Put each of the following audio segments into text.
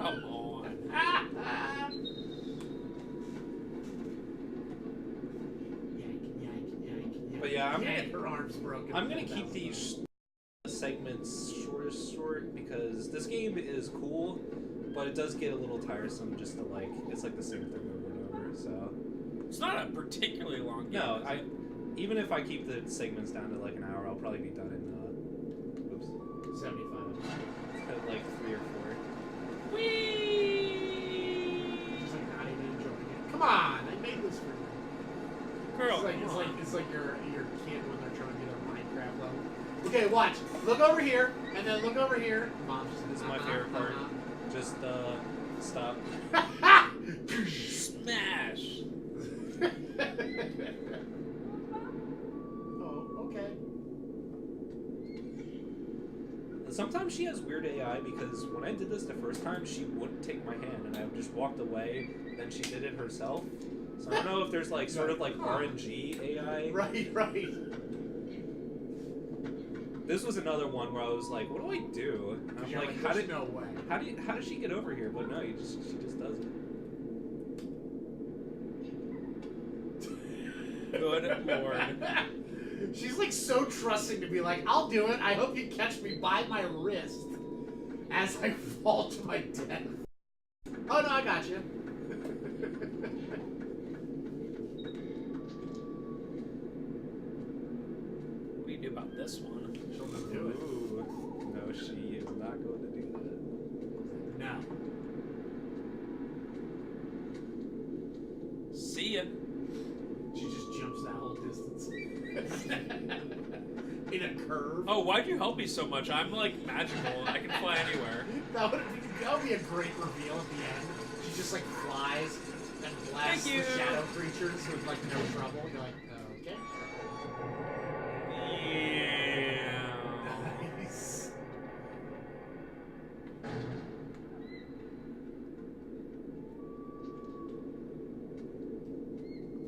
Come on. But yeah, her arm's broken. I'm gonna keep these segments short because this game is cool, but it does get a little tiresome just to like, it's like the same thing over and over, so. It's not a particularly long game. No, even if I keep the segments down to like an hour, I'll probably be done in, 75. like 3 or 4. Whee! She's like not even enjoying it. Come on, I made this for you. Girl, It's like your kid when they're trying to get a Minecraft level. Okay, watch. Look over here, and then look over here. Mom, This is my favorite part. Just, stop. Smash! Oh, okay. Sometimes she has weird AI because when I did this the first time, she wouldn't take my hand and I just walked away. Then she did it herself. So I don't know if there's like sort of like RNG AI. Right. This was another one where I was like, what do I do? And I'm like, no way. how does she get over here? But no, she just does it. Good lord. She's like so trusting to be like, I'll do it. I hope you catch me by my wrist as I fall to my death. Oh no, I got you. What do you do about this one? She'll not do it. Ooh, no, she is not going to do that. No. See ya. She just jumps that whole distance. In a curve. Oh, why'd you help me so much? I'm like magical. I can fly anywhere. That would be a great reveal at the end. She just like flies and blasts the shadow creatures with like no trouble. You're like, okay. Yeah. Nice.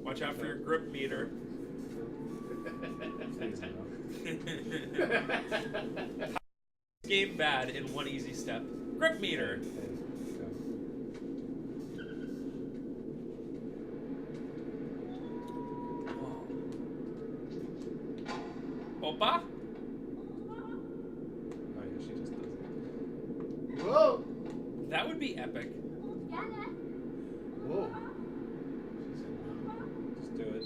Watch out for your grip meter. Please no. Game bad in one easy step. Grip meter. Opa? Oh yeah, she just does it. Whoa. That would be epic. Whoa. Just do it.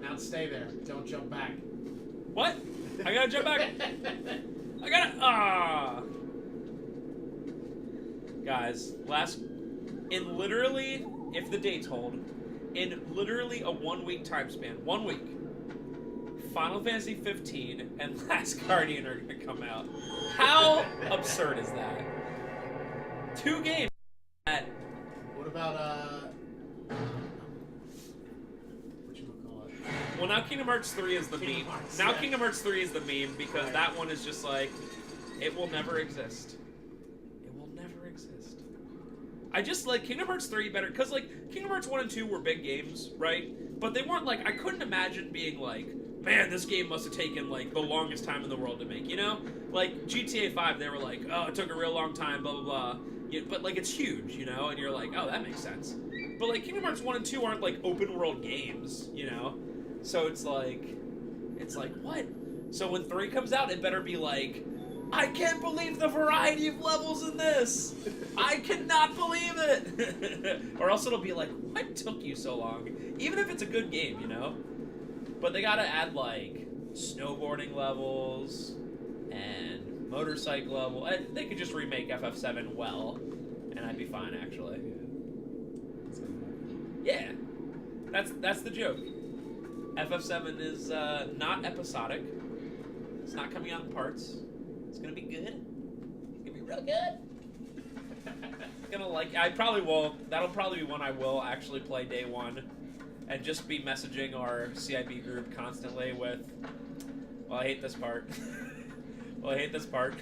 Now stay there. Don't jump back. What? I gotta jump back. I gotta. Guys, in literally, if the dates hold, in literally a 1 week time span, 1 week, Final Fantasy 15 and Last Guardian are gonna come out. How absurd is that? 2 games. What about Well, now Kingdom Hearts 3 is the meme. Now Kingdom Hearts 3 is the meme because that one is just like, it will never exist. It will never exist. I just like Kingdom Hearts 3 better because like Kingdom Hearts 1 and 2 were big games, right? But they weren't like, I couldn't imagine being like, man, this game must have taken like the longest time in the world to make, you know? Like GTA 5, they were like, oh, it took a real long time, blah, blah, blah. Yeah, but like it's huge, you know? And you're like, oh, that makes sense. But like Kingdom Hearts 1 and 2 aren't like open world games, you know? So it's like, what? So when 3 comes out, it better be like, I can't believe the variety of levels in this! I cannot believe it! Or else it'll be like, what took you so long? Even if it's a good game, you know? But they gotta add like, snowboarding levels, and motorcycle level. They could just remake FF7 well, and I'd be fine, actually. Yeah. That's the joke. FF7 is not episodic. It's not coming out in parts. It's gonna be good. It's gonna be real good. Gonna like. I probably will. That'll probably be one I will actually play day one, and just be messaging our CIB group constantly with, well, I hate this part. Well, I hate this part.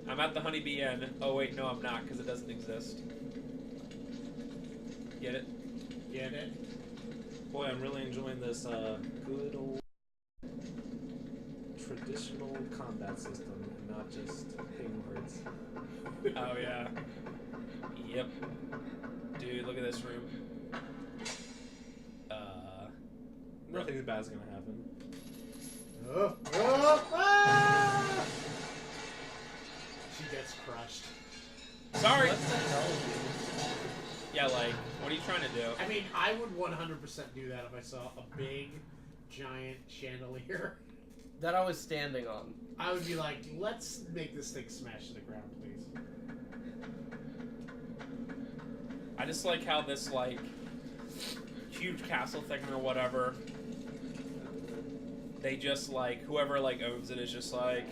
I'm at the Honeybee Inn. Oh wait, no, I'm not because it doesn't exist. Get it? Get it? Boy, I'm really enjoying this good old traditional combat system and not just Kingdom Hearts. Oh yeah. Yep. Dude, look at this room. Nothing bad's gonna happen. Ah! She gets crushed. Sorry. What the hell, dude? Yeah, like, what are you trying to do? I mean, I would 100% do that if I saw a big, giant chandelier. That I was standing on. I would be like, let's make this thing smash to the ground, please. I just like how this, like, huge castle thing or whatever, they just, like, whoever, like, owns it is just like,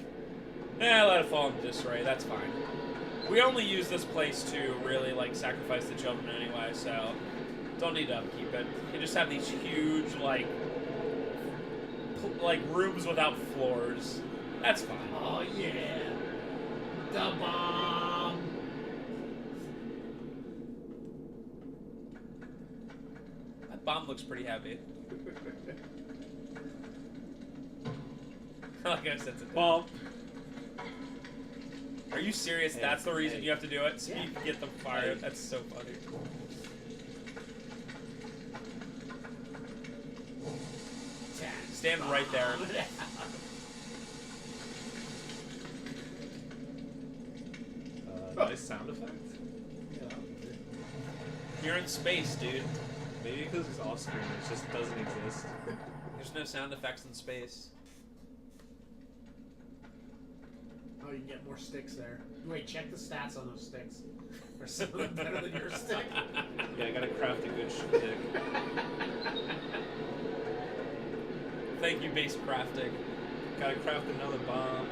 let it fall into disarray, that's fine. We only use this place to really, like, sacrifice the children anyway, so don't need to upkeep it. You just have these huge, like rooms without floors. That's fine. Oh, yeah. The bomb. That bomb looks pretty heavy. Like I said, Well, are you serious? Hey, That's the reason hey. you have to do it? So Yeah. you can get them fired? Hey. That's so funny. Stand right there. nice sound effect. You're in space, dude. Maybe because it's off screen, it just doesn't exist. There's no sound effects in space. Oh, you can get more sticks there. Wait, check the stats on those sticks. Are some of them better than your stick? Yeah, I gotta craft a good stick. Thank you, base crafting. Gotta craft another bomb.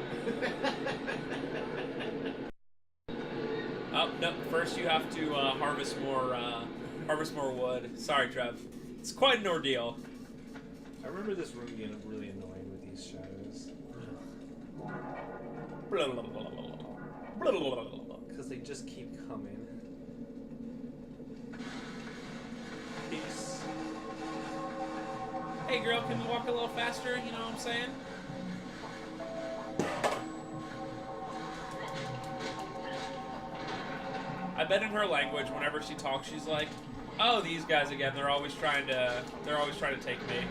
Oh no! First, you have to harvest more wood. Sorry, Trev. It's quite an ordeal. I remember this room being really annoying with these shadows. Because they just keep coming. Peace. Hey, girl, can you walk a little faster? You know what I'm saying? I bet in her language, whenever she talks, she's like, "Oh, these guys again. They're always trying to take me."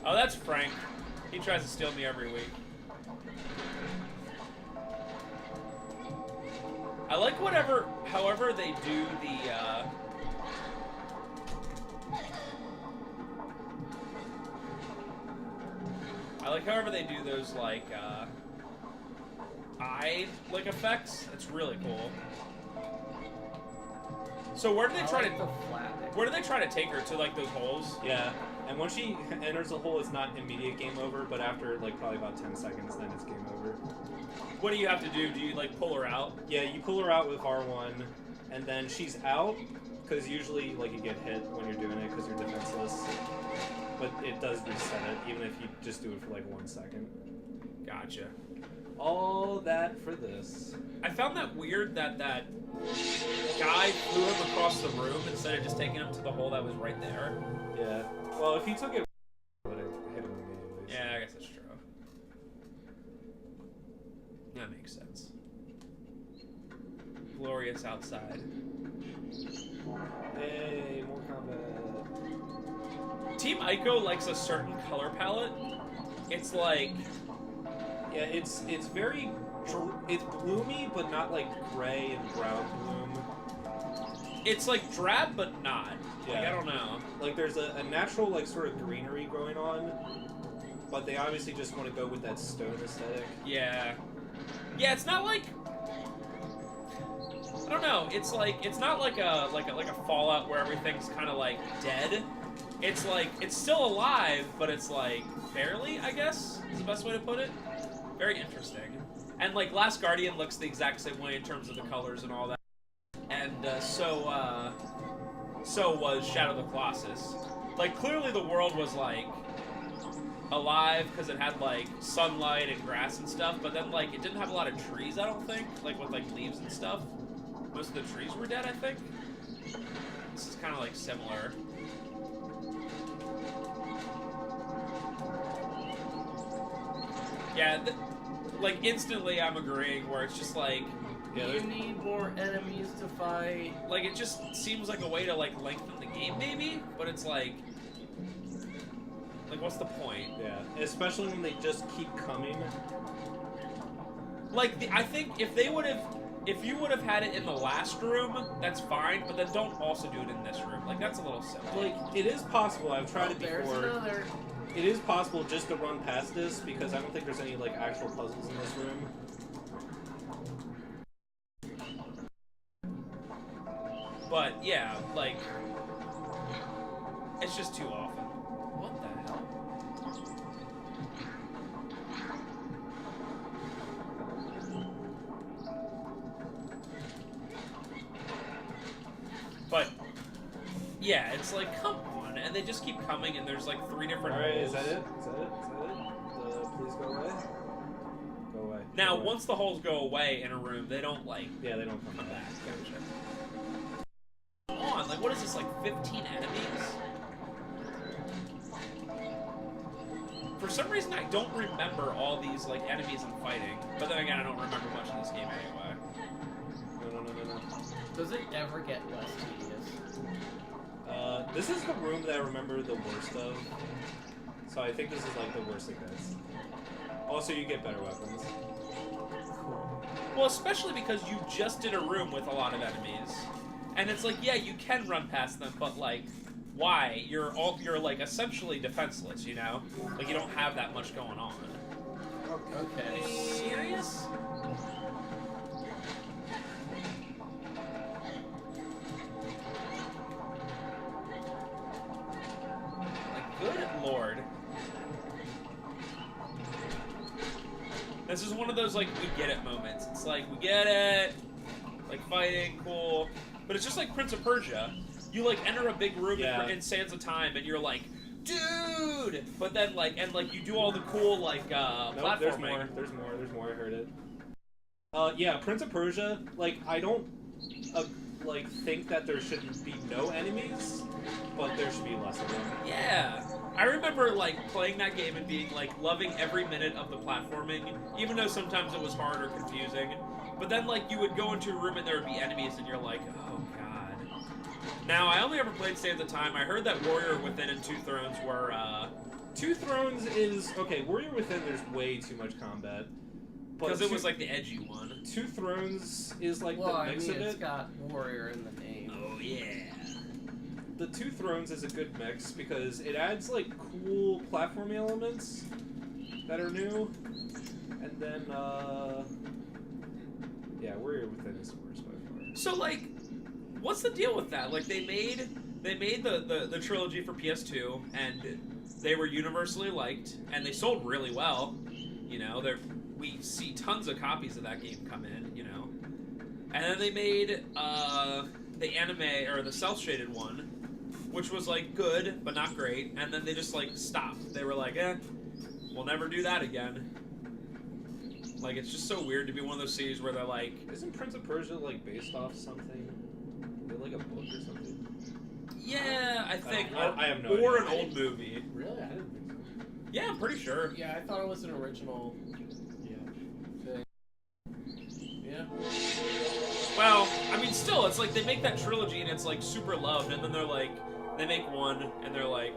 Oh, that's Frank. He tries to steal me every week. I like however they do the, I like however they do those, like, eye, like, effects. It's really cool. So where do they try to take her? To, like, those holes? Yeah, and once she enters the hole, it's not immediate game over, but after, like, probably about 10 seconds, then it's game over. What do you have to do? Do you, like, pull her out? Yeah, you pull her out with R1, and then she's out, because usually, like, you get hit when you're doing it because you're defenseless. But it does reset it, even if you just do it for, like, 1 second. Gotcha. All that for this. I found that weird that that guy flew him across the room instead of just taking him to the hole that was right there. Yeah. Well, if you took it, it would have hit him immediately. Yeah, I guess that's true. That makes sense. Glorious outside. Hey, more combat. Team Ico likes a certain color palette. It's like, Yeah, it's very, it's gloomy, but not like gray and brown gloom. it's like drab but not. Like, Yeah. I don't know. Like there's a natural like sort of greenery going on, but they obviously just want to go with that stone aesthetic. Yeah. Yeah, it's not like, I don't know. It's like, it's not like a Fallout where everything's kind of like dead. It's like, it's still alive, but it's like barely, I guess, is the best way to put it. Very interesting. And like Last Guardian looks the exact same way in terms of the colors and all that. And so was Shadow of the Colossus. Like clearly the world was like alive because it had like sunlight and grass and stuff, but then like it didn't have a lot of trees, I don't think, like with like leaves and stuff. Most of the trees were dead, I think. This is kind of like similar. Yeah, like instantly I'm agreeing where it's just like, Yeah, you there's need more enemies to fight. like it just seems like a way to like lengthen the game maybe, but it's like what's the point? yeah, especially when they just keep coming. Like I think if you would have had it in the last room, that's fine, but then don't also do it in this room. Like that's a little silly. Like it is possible. I've tried it There's before. another. It is possible just to run past this because I don't think there's any like actual puzzles in this room. But yeah, like it's just too often. What the hell? But yeah, it's like come on, and they just keep coming, and there's like 3 different. All right, holes. is that it? Is that it? Is that it? Please go away. Go away. Now, Go away. once the holes go away in a room, they don't like Yeah, they don't come come back. back. Come on, like what is this? Like 15 enemies? For some reason, I don't remember all these like enemies I'm fighting. But then again, I don't remember much of this game anyway. No. Does it ever get less tedious? This is the room that I remember the worst of. So I think this is like the worst it gets. Also, you get better weapons. Well, especially because you just did a room with a lot of enemies, and it's like, yeah, you can run past them, but like, why? You're like essentially defenseless, you know? Like you don't have that much going on. Okay. Serious? Like, good lord. This is one of those, like, we get it moments. It's like, we get it, like, fighting, cool. But it's just like Prince of Persia. You, like, enter a big room Yeah. in Sands of Time, and you're like, dude! But then, like, and, like, you do all the cool, like, Nope, platforming. there's more. There's more. I heard it. Yeah, Prince of Persia. Like, I don't like think that there shouldn't be no enemies, but there should be less of them. Yeah. I remember, like, playing that game and being, like, loving every minute of the platforming, even though sometimes it was hard or confusing. But then, like, you would go into a room and there would be enemies, and you're like, oh, God. Now, I only ever played Sands of Time. I heard that Warrior Within and Two Thrones were, Two Thrones is okay. Warrior Within, there's way too much combat. because it was, like, the edgy one. Two Thrones is like Well, the I mix mean, of it's it. got warrior in the name. Oh, yeah. The Two Thrones is a good mix because it adds like cool platforming elements that are new, and then yeah, Warrior Within is the worst by far. So, like, what's the deal with that? Like, they made the trilogy for PS2, and they were universally liked, and they sold really well. You know, we see tons of copies of that game come in, you know. And then they made the anime, or the cel-shaded one, which was, like, good, but not great, and then they just, like, stopped. They were like, we'll never do that again. Like, it's just so weird to be one of those series where they're like... Isn't Prince of Persia like based off something? Is it like a book or something? Yeah, I think. I have no or idea. an old movie. Really? I didn't think so. Yeah, I'm pretty sure. Yeah, I thought it was an original Yeah. thing. Yeah. Well, I mean, still, it's like they make that trilogy and it's like super loved, and then they're like, they make one and they're like,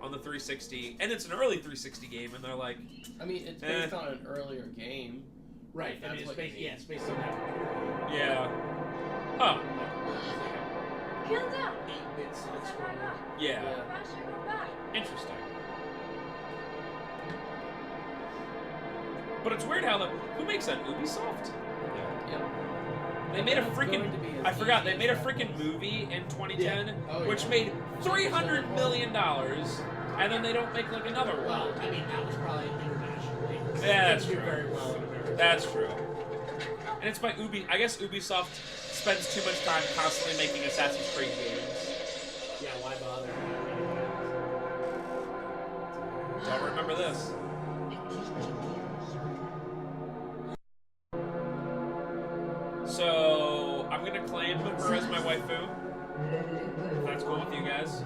on the 360, and it's an early 360 game, and they're like, I mean, it's based on an earlier game. Right. I That's mean, it's what based, you mean. yeah, it's based on that. yeah, huh, Hands up! 8-bit side Back scroller. up. yeah, Faster, go back. interesting. But it's weird how who makes that? Ubisoft? Yeah. Yep. They made a It's freaking. going to be as I forgot. easy They as made a that. freaking movie in 2010, Oh, which yeah. made $300 million, and then they don't make like another one. Well, I mean, that was probably internationally. Yeah, that's It did true. very well in America. That's true. And it's by I guess Ubisoft spends too much time constantly making Assassin's Creed games. Yeah, why bother? Don't remember this. So I'm gonna claim her as my waifu. If that's cool with you guys.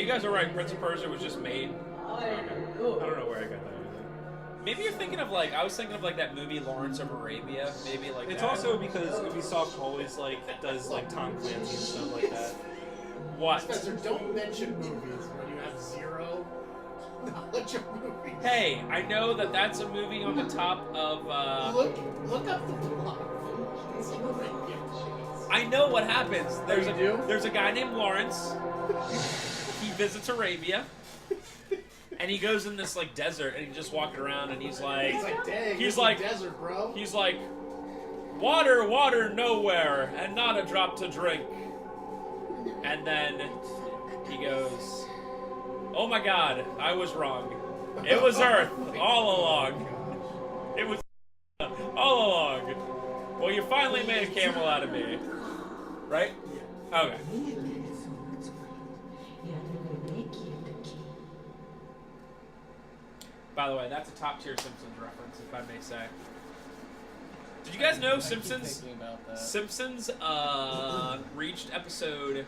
you guys are right. Prince of Persia was just made. I don't know where I got that either. Maybe you're thinking of like, I was thinking of like that movie Lawrence of Arabia. Maybe like It's that. also because Ubisoft always like does like Tom Clancy and stuff like that. What? Spencer, don't mention movies when you have zero knowledge of movies. Hey, I know that that's a movie on the top of. Look up the plot. It's a movie. I know what happens. There's you do? there's a guy named Lawrence. He visits Arabia, and he goes in this like desert, and he's just walking around, and he's like, He's like, dang, he's it's like- a desert, bro. he's like, water, water, nowhere, and not a drop to drink. And then he goes, oh my God, I was wrong. It was Earth all along. It was all along. Well, you finally made a camel out of me. Right? Okay. By the way, that's a top tier Simpsons reference, if I may say. Did you guys know I keep Simpsons? thinking about that. Simpsons reached episode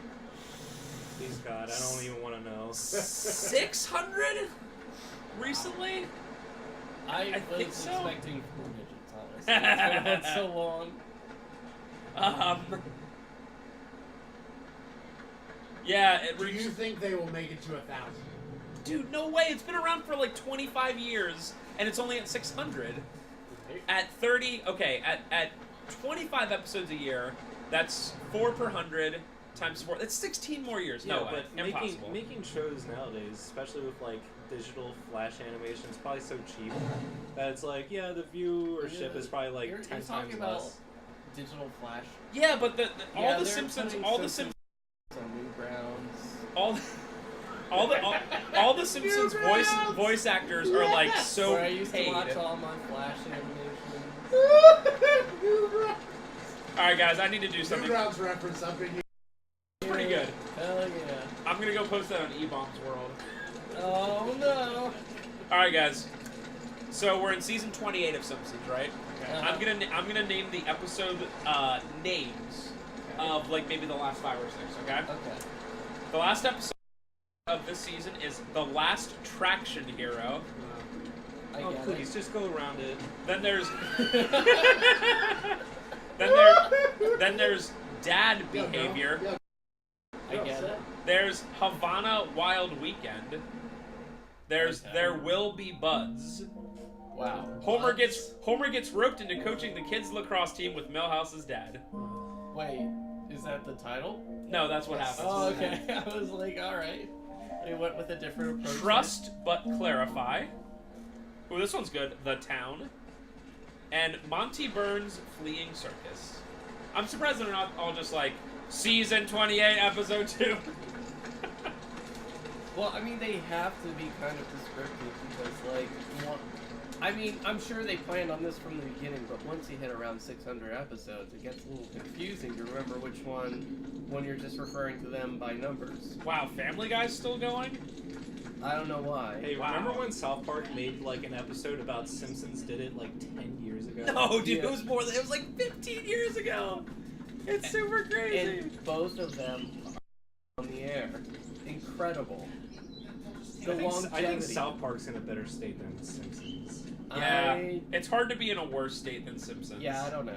Please God, I don't even want to know. 600 recently. I think was so. expecting 4 digits, honestly. It's been on so long. Yeah, it Do you reached. think they will make it to 1,000? Dude, no way! It's been around for like 25 years, and it's only at 600. At 30, okay, at 25 episodes a year, that's 4 per 100 times 4. That's 16 more years. Yeah, No way, but impossible. making shows nowadays, especially with like digital flash animation, is probably so cheap that it's like, yeah, the viewership is probably like You're 10 talking times about less. digital flash Yeah, but all Yeah, the they're Simpsons, putting all the Simpsons Simpsons, on Newgrounds. all the Simpsons voice actors are like so Where I used to paid. watch all my flash animations. All right, guys, I need to do something Newgrounds reference up in here. pretty good. Hell yeah. I'm gonna go post that on E-Bomb's World. Oh no. All right, guys. So we're in season 28 of Simpsons, right? Uh-huh. I'm gonna name the episode names of like maybe the last 5 or 6. Okay. Okay. The last episode of this season is The Last Traction Hero. I Oh, get please, just go around it. Then there's it. then there's Dad Behavior. Yeah, I get it. There's Havana Wild Weekend. There's Okay. There Will Be Buds. Wow. Homer What? gets roped into coaching the kids' lacrosse team with Milhouse's dad. Wait, is that the title? No, that's what happens. Oh, okay. I was like, alright. They went with a different approach. Trust but clarify. Ooh, this one's good. The Town. And Monty Burns' Fleeing Circus. I'm surprised they're not all just like season 28, episode 2. Well, I mean, they have to be kind of descriptive because, like, I mean, I'm sure they planned on this from the beginning, but once you hit around 600 episodes, it gets a little confusing to remember which one when you're just referring to them by numbers. Wow, Family Guy's still going? I don't know why. Hey, Wow. remember when South Park made like an episode about Simpsons did it like 10 years ago? No, dude, Yeah. it was more than, it was like 15 years ago. It's super crazy. And both of them are on the air. Incredible. The I think longevity. South Park's in a better state than Simpsons. Yeah, it's hard to be in a worse state than Simpsons. Yeah, I don't know.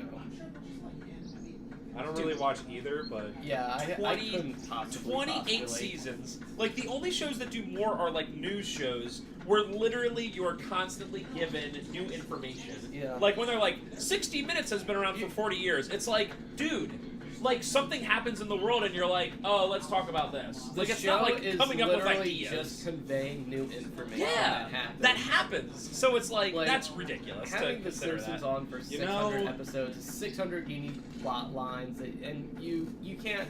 I don't really watch either, but Yeah, I 20 couldn't possibly 28 postulate. seasons. Like, the only shows that do more are, like, news shows, where literally you are constantly given new information. Yeah. Like, when they're like, 60 Minutes has been around for 40 years. It's like, dude, like, something happens in the world and you're like, oh, let's talk about this. The Like, it's show not like is coming up with literally ideas. just conveying new information Yeah, that happens. So it's like, Like, that's ridiculous to Having The consider Simpsons that. on for You 600 know- episodes, 600 unique plot lines, and you can't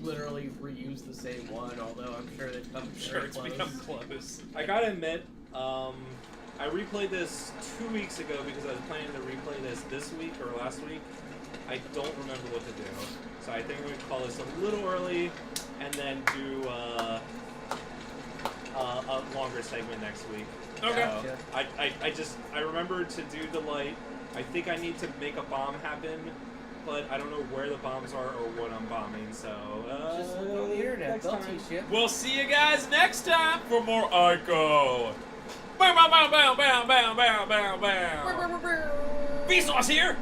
literally reuse the same one, although I'm sure they've come Sure, very it's close. become close. I gotta admit, I replayed this 2 weeks ago because I was planning to replay this week or last week. I don't remember what to do, so I think we're gonna call this a little early, and then do a longer segment next week. Okay. So, I remember to do the light. I think I need to make a bomb happen, but I don't know where the bombs are or what I'm bombing. So Just look on the internet. next They'll time. teach you. We'll see you guys next time for more Ico. Bow, bow, bow, bow, bow, bow, bow, bow, bow. Vsauce here.